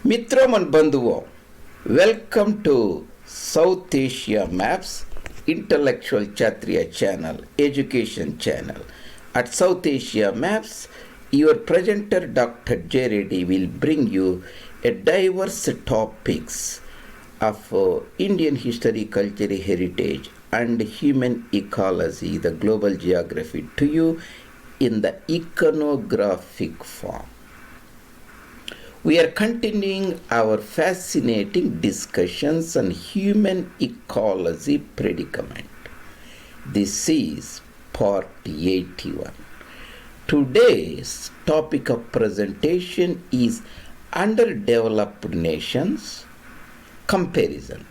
Mitram and Bandhuvo, welcome to South Asia Maps Intellectual Kshatriya channel, education channel. At South Asia Maps, your presenter Dr. J. Reddy will bring you a diverse topics of Indian history, culture, heritage and human ecology, the global geography to you in the iconographic form. We are continuing our fascinating discussions on human ecology predicament. This is part 81. Today's topic of presentation is underdeveloped nations comparison.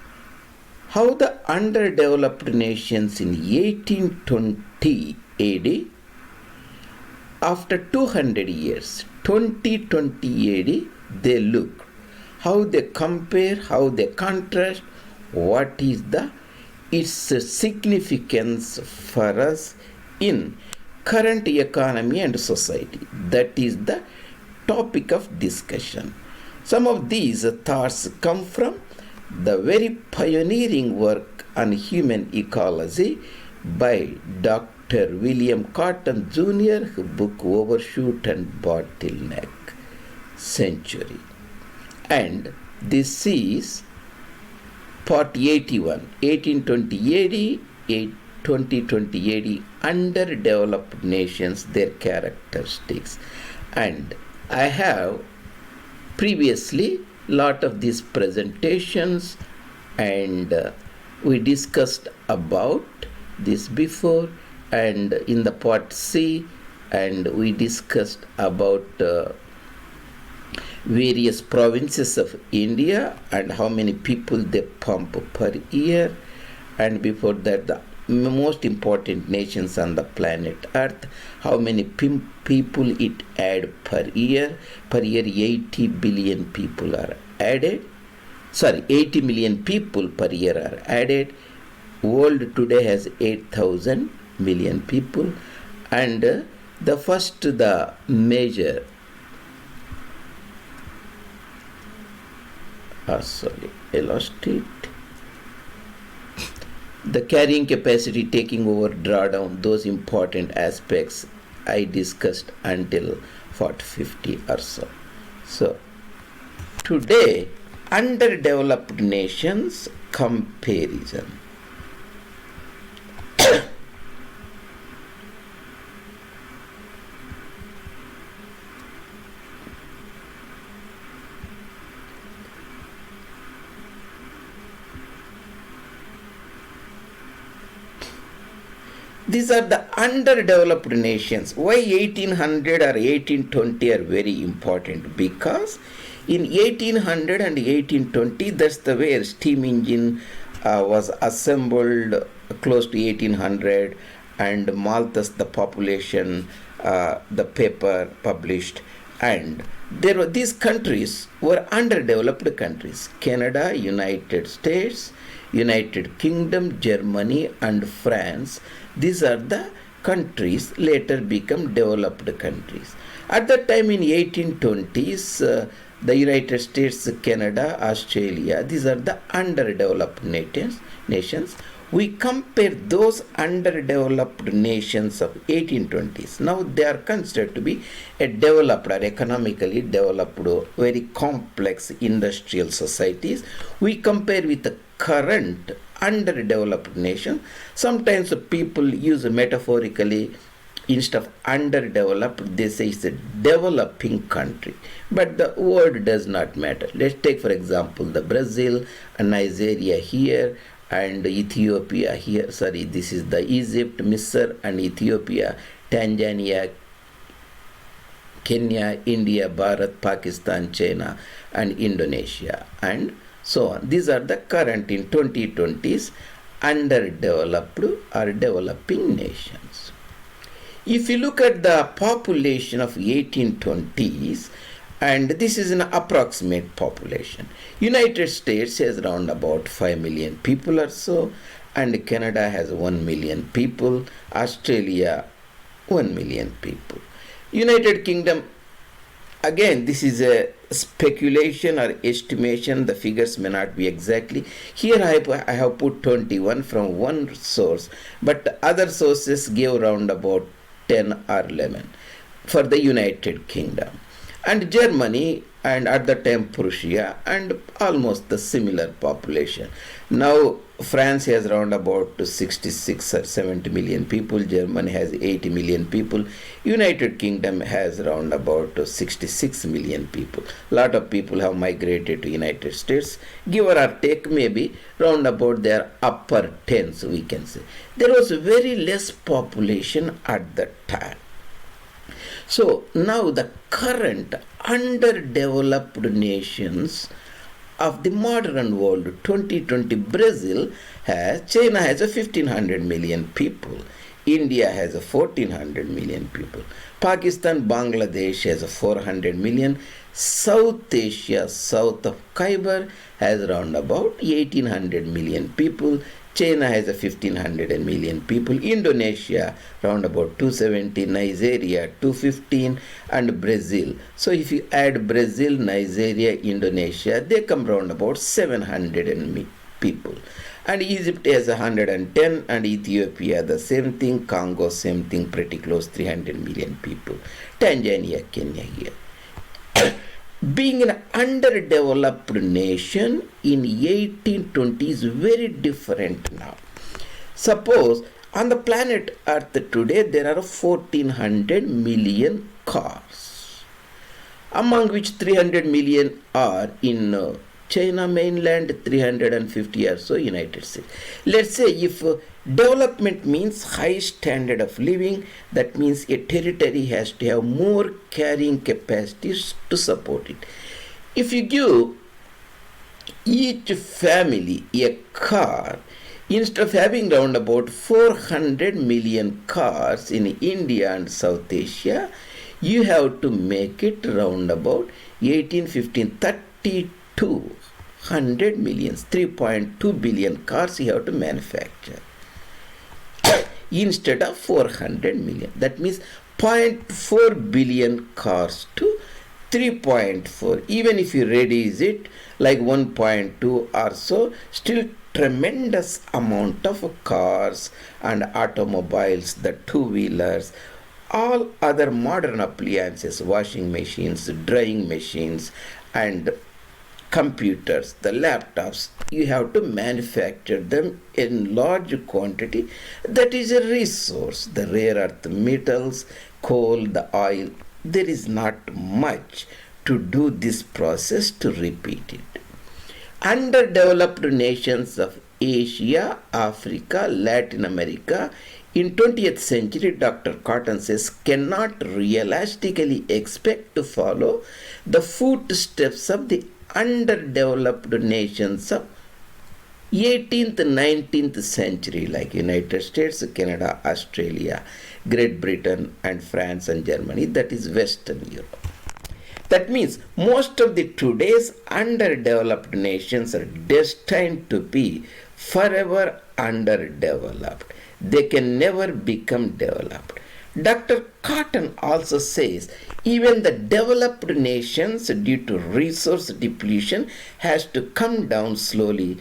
How the underdeveloped nations in 1820 AD, after 200 years, 2020 AD, they look, how they compare, how they contrast, what is its significance for us in current economy and society. That is the topic of discussion. Some of these thoughts come from the very pioneering work on human ecology by Dr. William Cotton Jr., book Overshoot and Bottleneck Century. And this is part 81, 1820 AD, 2020 AD, underdeveloped nations, their characteristics. And I have previously lot of these presentations and we discussed about this before, and in the part C, and we discussed about various provinces of India and how many people they pump per year, and before that the most important nations on the planet Earth, how many people it add per year. Per year 80 billion people are added. 80 million people per year are added. World today has 8,000 million people, and the major I lost it. The carrying capacity, taking over, drawdown, those important aspects I discussed until 50 or so. So today, underdeveloped nations comparison. These are the underdeveloped nations. Why 1800 or 1820 are very important? Because in 1800 and 1820, that's the way steam engine was assembled close to 1800, and Malthus, the population, the paper published, and these countries were underdeveloped countries. Canada, United States, United Kingdom, Germany and France. These are the countries later become developed countries. At that time in 1820s, the United States, Canada, Australia, these are the underdeveloped nations. We compare those underdeveloped nations of 1820s. Now they are considered to be a developed or economically developed, very complex industrial societies. We compare with the current underdeveloped nation. Sometimes people use metaphorically, instead of underdeveloped, they say it's a developing country. But the word does not matter. Let's take, for example, the Brazil and Nigeria here, and Ethiopia here. This is the Egypt, Misr and Ethiopia, Tanzania, Kenya, India, Bharat, Pakistan, China and Indonesia and so on. These are the current in 2020s underdeveloped or developing nations. If you look at the population of 1820s, and this is an approximate population. United States has around about 5 million people or so, and Canada has 1 million people, Australia 1 million people. United Kingdom Again, this is a speculation or estimation. The figures may not be exactly. Here I have put 21 from one source, but other sources give around about 10 or 11 for the United Kingdom. And Germany, and at the time Prussia, and almost the similar population. Now France has around about 66 or 70 million people. Germany has 80 million people. United Kingdom has around about 66 million people. Lot of people have migrated to United States. Give or take, maybe round about their upper tens, we can say. There was very less population at that time. So now the current underdeveloped nations of the modern world, 2020, China has a 1500 million people, India has a 1400 million people, Pakistan, Bangladesh has a 400 million, South Asia, south of Khyber, has around about 1800 million people, China has a 1500 million people, Indonesia around about 270, Nigeria 215, and Brazil. So if you add Brazil, Nigeria, Indonesia, they come around about 700 people. And Egypt has 110, and Ethiopia the same thing, Congo same thing, pretty close, 300 million people. Tanzania, Kenya here. Being an underdeveloped nation in 1820 is very different now. Suppose on the planet Earth today there are 1400 million cars, among which 300 million are in China mainland, 350 or so United States. Let's say if development means high standard of living, that means a territory has to have more carrying capacities to support it. If you give each family a car, instead of having round about 400 million cars in India and South Asia, you have to make it round about 18, 15, 32 100 millions, 3.2 billion cars you have to manufacture instead of 400 million. That means 0.4 billion cars to 3.4. Even if you reduce it like 1.2 or so, still tremendous amount of cars and automobiles, the two-wheelers, all other modern appliances, washing machines, drying machines, and computers, the laptops, you have to manufacture them in large quantity. That is a resource. The rare earth metals, coal, the oil, there is not much to do this process to repeat it. Underdeveloped nations of Asia, Africa, Latin America in 20th century, Dr. Cotton says, cannot realistically expect to follow the footsteps of the underdeveloped nations of 18th, 19th century like United States, Canada, Australia, Great Britain, and France and Germany, that is Western Europe. That means most of the today's underdeveloped nations are destined to be forever underdeveloped. They can never become developed. Dr. Cotton also says even the developed nations, due to resource depletion, has to come down slowly,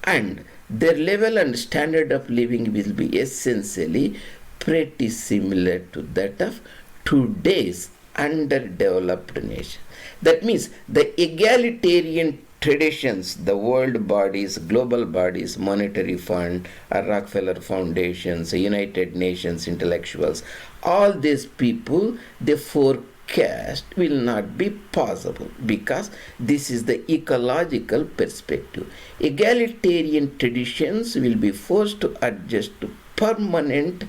and their level and standard of living will be essentially pretty similar to that of today's underdeveloped nation. That means the egalitarian traditions, the world bodies, global bodies, monetary fund, Rockefeller foundations, United Nations intellectuals, all these people, they forecast will not be possible because this is the ecological perspective. Egalitarian traditions will be forced to adjust to permanent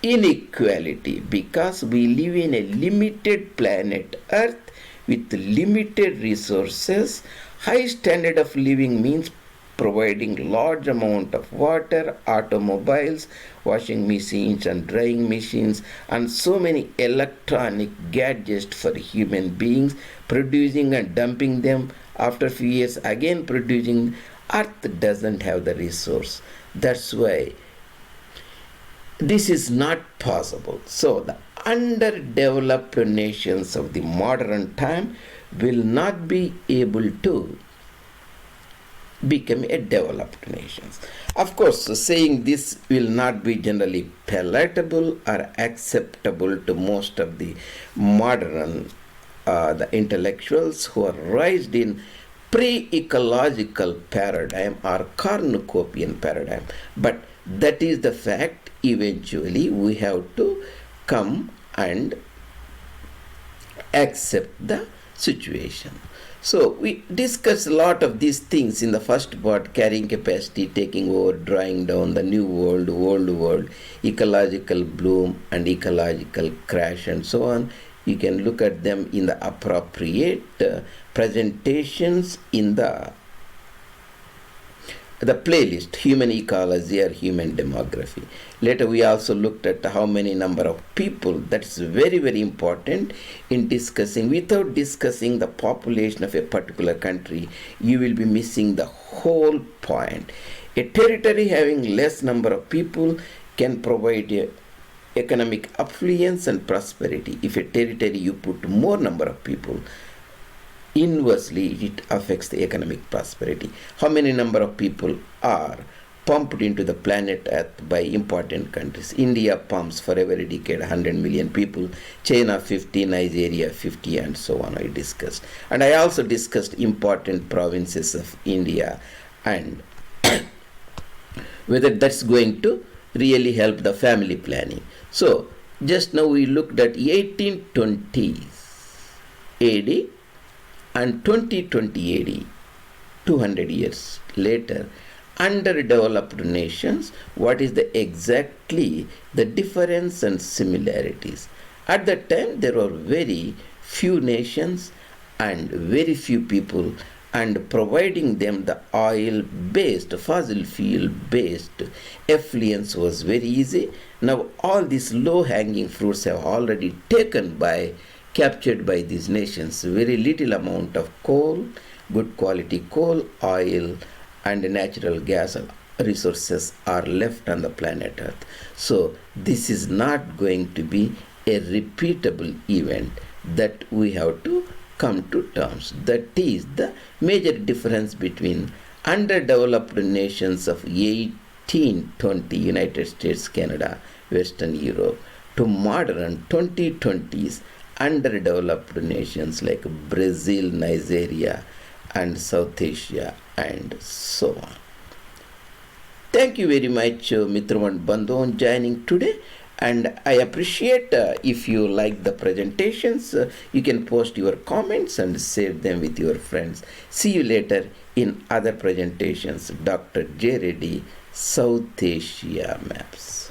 inequality because we live in a limited planet Earth with limited resources. High standard of living means providing large amount of water, automobiles, washing machines and drying machines, and so many electronic gadgets for human beings, producing and dumping them, after a few years again producing. Earth doesn't have the resource. That's why this is not possible. So the underdeveloped nations of the modern time will not be able to become a developed nations. Of course, saying this will not be generally palatable or acceptable to most of the modern the intellectuals who are raised in pre-ecological paradigm or cornucopian paradigm. But that is the fact. Eventually, we have to come and accept the situation. So we discussed a lot of these things in the first part: carrying capacity, taking over, drawing down, the new world, old world, ecological bloom and ecological crash, and so on. You can look at them in the appropriate presentations in the playlist, human ecology or human demography. Later we also looked at how many number of people. That's very, very important in discussing. Without discussing the population of a particular country, you will be missing the whole point. A territory having less number of people can provide a economic affluence and prosperity. If a territory you put more number of people, inversely it affects the economic prosperity. How many number of people are pumped into the planet Earth by important countries? India pumps for every decade 100 million people, China 50, Nigeria 50, and so on. I discussed, and I also discussed important provinces of India and whether that's going to really help the family planning. So just now we looked at 1820s AD and 2020 AD, 200 years later, underdeveloped nations. What is exactly the difference and similarities? At that time, there were very few nations and very few people, and providing them the oil-based, fossil fuel-based effluence was very easy. Now all these low-hanging fruits have already captured by these nations. Very little amount of coal, good quality coal, oil, and natural gas resources are left on the planet Earth. So this is not going to be a repeatable event that we have to come to terms. That is the major difference between underdeveloped nations of 1820, United States, Canada, Western Europe, to modern 2020s underdeveloped nations like Brazil, Nigeria, and South Asia, and so on. Thank you very much, Mitram and Bandhu, on joining today. And I appreciate if you like the presentations, you can post your comments and share them with your friends. See you later in other presentations. Dr. J. Reddy, South Asia Maps.